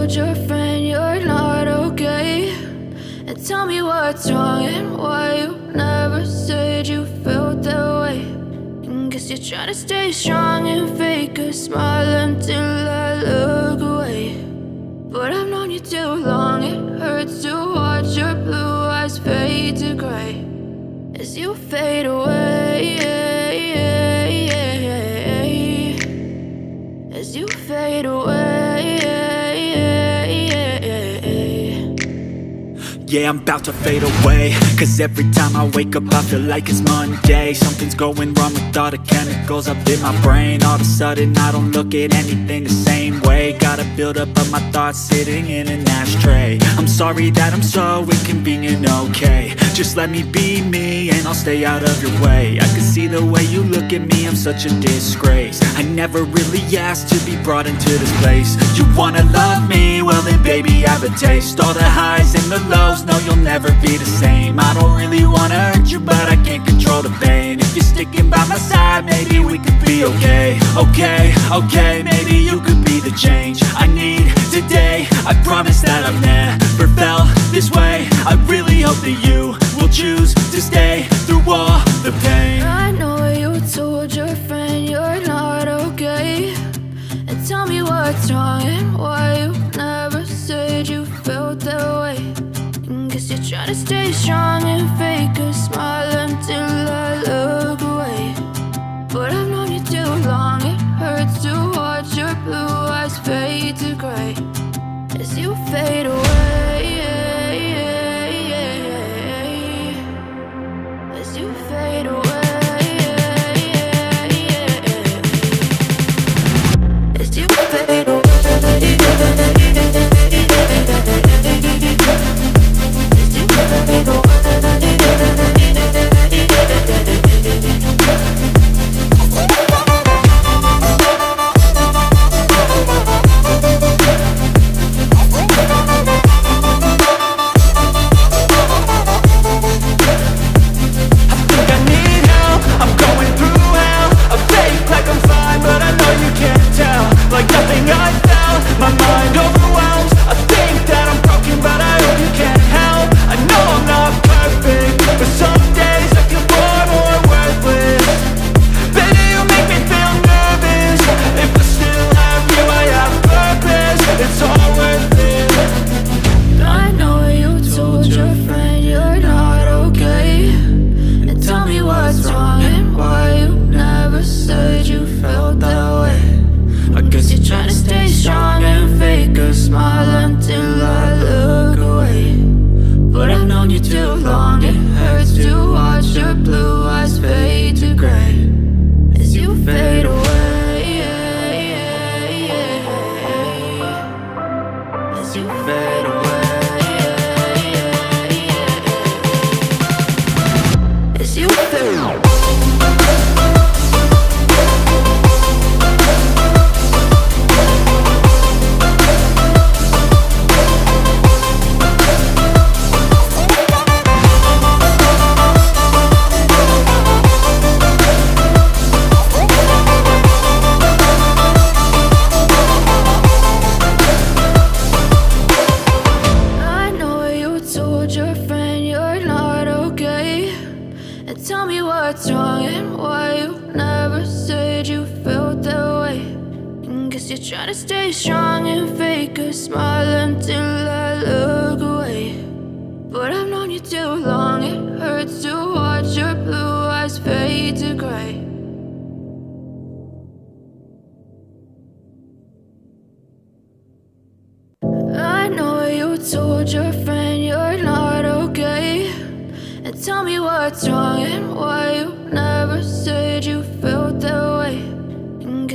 told your friend you're not okay? And tell me what's wrong and why you never said you felt that way. And guess you're trying to stay strong and fake a smile until I look away. But I've known you too long, it hurts to watch your blue eyes fade to gray as you fade away, as you fade away. Yeah, I'm about to fade away, cause every time I wake up I feel like it's Monday. Something's going wrong with all the chemicals up in my brain. All of a sudden I don't look at anything the same way. Got a buildup of my thoughts sitting in an ashtray. I'm sorry that I'm so inconvenient, okay? Just let me be me and I'll stay out of your way. I can see the way you look at me, I'm such a disgrace. I never really asked to be brought into this place. You wanna love me? Well then baby I have a taste. All the highs and the lows, no you'll never be the same. I don't really wanna hurt you but I can't control the pain. If you're sticking by my side maybe we could be okay. Okay, maybe you could be the change I need today. I promise that I've never felt this way. I really hope that you will choose to stay through all the pain. I know you told your friend you're not okay. And tell me what's wrong and why you never said you felt that way. And guess you're trying to stay strong and fake a smile until I look away. But I've known you too long, it hurts to watch your blue eyes fade to gray as you fade away, as you fade away, as you fade away. Told your friend you're not okay. And tell me what's wrong and why you never said you felt that way.